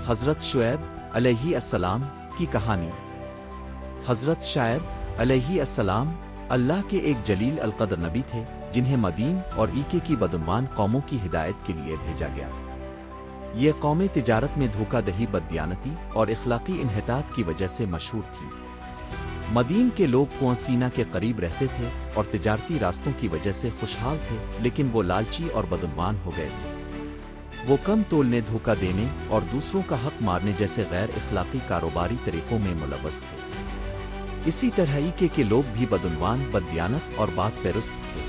حضرت شعیب علیہ السلام کی کہانی۔ حضرت شعیب علیہ السلام اللہ کے ایک جلیل القدر نبی تھے جنہیں مدین اور ایکے کی بدعنوان قوموں کی ہدایت کے لیے بھیجا گیا۔ یہ قومیں تجارت میں دھوکہ دہی، بددیانتی اور اخلاقی انحطاط کی وجہ سے مشہور تھیں۔ مدین کے لوگ کنواں سینا کے قریب رہتے تھے اور تجارتی راستوں کی وجہ سے خوشحال تھے، لیکن وہ لالچی اور بدعنوان ہو گئے تھے۔ وہ کم تولنے، دھوکہ دینے اور دوسروں کا حق مارنے جیسے غیر اخلاقی کاروباری طریقوں میں ملوث تھے۔ اسی طرح ایکے کے لوگ بھی بدعنوان، بددیانت اور بات پرست تھے۔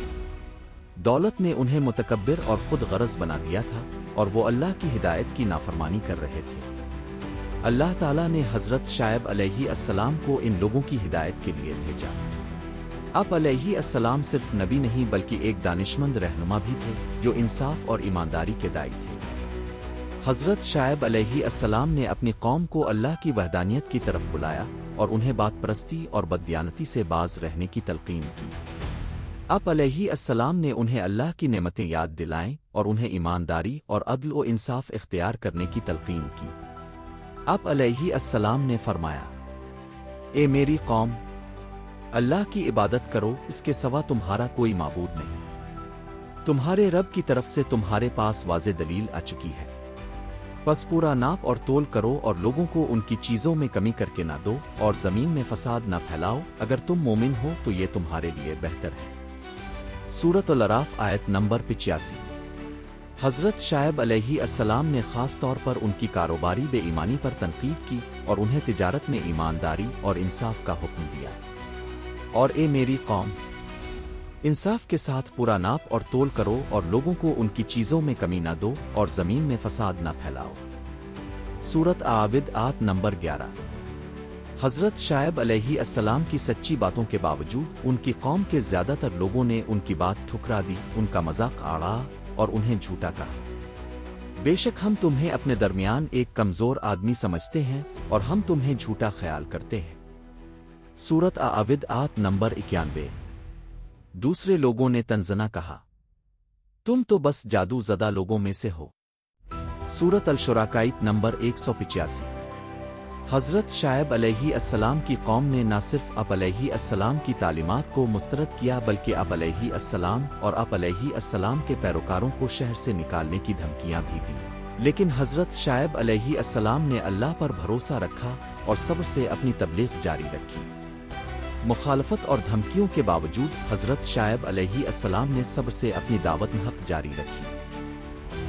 دولت نے انہیں متکبر اور خود غرض بنا دیا تھا اور وہ اللہ کی ہدایت کی نافرمانی کر رہے تھے۔ اللہ تعالیٰ نے حضرت شعیب علیہ السلام کو ان لوگوں کی ہدایت کے لیے بھیجا۔ آپ علیہ السلام صرف نبی نہیں بلکہ ایک دانشمند رہنما بھی تھے جو انصاف اور ایمانداری کے داعی تھے۔ حضرت شعیب علیہ السلام نے اپنی قوم کو اللہ کی وحدانیت کی طرف بلایا اور انہیں بات پرستی اور بددیانتی سے باز رہنے کی تلقین کی۔ آپ علیہ السلام نے انہیں اللہ کی نعمتیں یاد دلائیں اور انہیں ایمانداری اور عدل و انصاف اختیار کرنے کی تلقین کی۔ آپ علیہ السلام نے فرمایا، اے میری قوم، اللہ کی عبادت کرو، اس کے سوا تمہارا کوئی معبود نہیں۔ تمہارے رب کی طرف سے تمہارے پاس واضح دلیل آ چکی ہے۔ بس پورا ناپ اور تول کرو اور لوگوں کو ان کی چیزوں میں کمی کر کے نہ دو اور زمین میں فساد نہ پھیلاؤ۔ اگر تم مومن ہو تو یہ تمہارے لیے بہتر ہے۔ سورۃ الاعراف آیت نمبر 85۔ حضرت شعیب علیہ السلام نے خاص طور پر ان کی کاروباری بے ایمانی پر تنقید کی اور انہیں تجارت میں ایمانداری اور انصاف کا حکم دیا۔ اور اے میری قوم، انصاف کے ساتھ پورا ناپ اور تول کرو اور لوگوں کو ان کی چیزوں میں کمی نہ دو اور زمین میں فساد نہ پھیلاؤ۔ سورۃ اعراف آیت نمبر 11۔ حضرت شعیب علیہ السلام کی سچی باتوں کے باوجود ان کی قوم کے زیادہ تر لوگوں نے ان کی بات ٹھکرا دی، ان کا مذاق اڑا اور انہیں جھوٹا کہا۔ بے شک ہم تمہیں اپنے درمیان ایک کمزور آدمی سمجھتے ہیں اور ہم تمہیں جھوٹا خیال کرتے ہیں۔ سورۃ اعراف آیت نمبر 91۔ دوسرے لوگوں نے تنزنہ کہا، تم تو بس جادو زدہ لوگوں میں سے ہو۔ سورۃ الشراکاء آیت نمبر 185۔ حضرت شعیب علیہ السلام کی قوم نے نہ صرف آپ علیہ السلام کی تعلیمات کو مسترد کیا بلکہ آپ علیہ السلام اور آپ علیہ السلام کے پیروکاروں کو شہر سے نکالنے کی دھمکیاں بھی دیں، لیکن حضرت شعیب علیہ السلام نے اللہ پر بھروسہ رکھا اور صبر سے اپنی تبلیغ جاری رکھی۔ مخالفت اور دھمکیوں کے باوجود حضرت شعیب علیہ السلام نے صبر سے اپنی دعوت حق جاری رکھی۔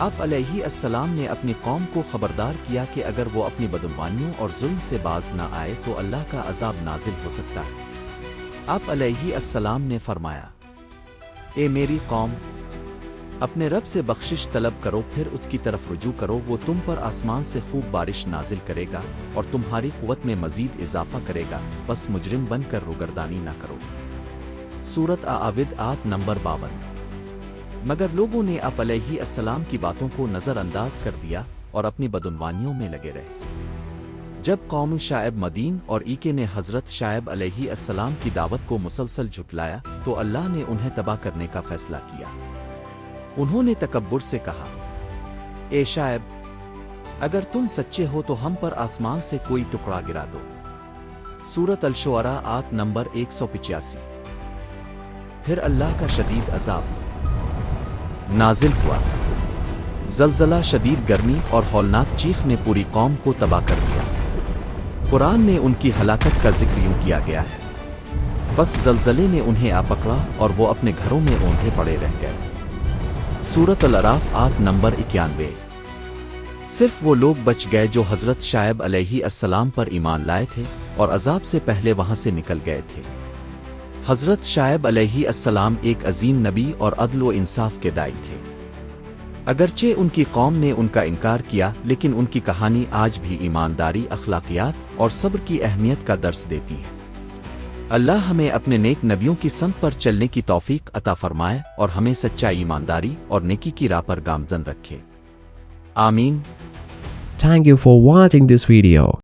آپ علیہ السلام نے اپنی قوم کو خبردار کیا کہ اگر وہ اپنی بدعنوانیوں اور ظلم سے باز نہ آئے تو اللہ کا عذاب نازل ہو سکتا ہے۔ آپ علیہ السلام نے فرمایا، اے میری قوم، اپنے رب سے بخشش طلب کرو، پھر اس کی طرف رجوع کرو، وہ تم پر آسمان سے خوب بارش نازل کرے گا اور تمہاری قوت میں مزید اضافہ کرے گا، بس مجرم بن کر روگردانی نہ کرو۔ سورۃ اعراف آیت نمبر 52۔ مگر لوگوں نے آپ علیہ السلام کی باتوں کو نظر انداز کر دیا اور اپنی بدعنوانیوں میں لگے رہے۔ جب قوم شعیب، مدین اور ایکے نے حضرت شعیب علیہ السلام کی دعوت کو مسلسل جھٹلایا تو اللہ نے انہیں تباہ کرنے کا فیصلہ کیا۔ انہوں نے تکبر سے کہا، اے شعیب، اگر تم سچے ہو تو ہم پر آسمان سے کوئی ٹکڑا گرا دو۔ سورۃ الشعراء آیت نمبر 185۔ پھر اللہ کا شدید عذاب نازل ہوا۔ زلزلہ، شدید گرمی اور ہولناک چیخ نے پوری قوم کو تباہ کر دیا۔ قرآن میں ان کی ہلاکت کا ذکر یوں کیا گیا ہے، بس زلزلے نے انہیں آ پکڑا اور وہ اپنے گھروں میں اوندھے پڑے رہ گئے۔ سورۃ الاعراف آیت نمبر 91۔ صرف وہ لوگ بچ گئے جو حضرت شعیب علیہ السلام پر ایمان لائے تھے اور عذاب سے پہلے وہاں سے نکل گئے تھے۔ حضرت شعیب علیہ السلام ایک عظیم نبی اور عدل و انصاف کے داعی تھے۔ اگرچہ ان کی قوم نے ان کا انکار کیا، لیکن ان کی کہانی آج بھی ایمانداری، اخلاقیات اور صبر کی اہمیت کا درس دیتی ہے۔ اللہ ہمیں اپنے نیک نبیوں کی سمت پر چلنے کی توفیق عطا فرمائے اور ہمیں سچائی، ایمانداری اور نیکی کی راہ پر گامزن رکھے۔ آمین۔ Thank you for watching this video.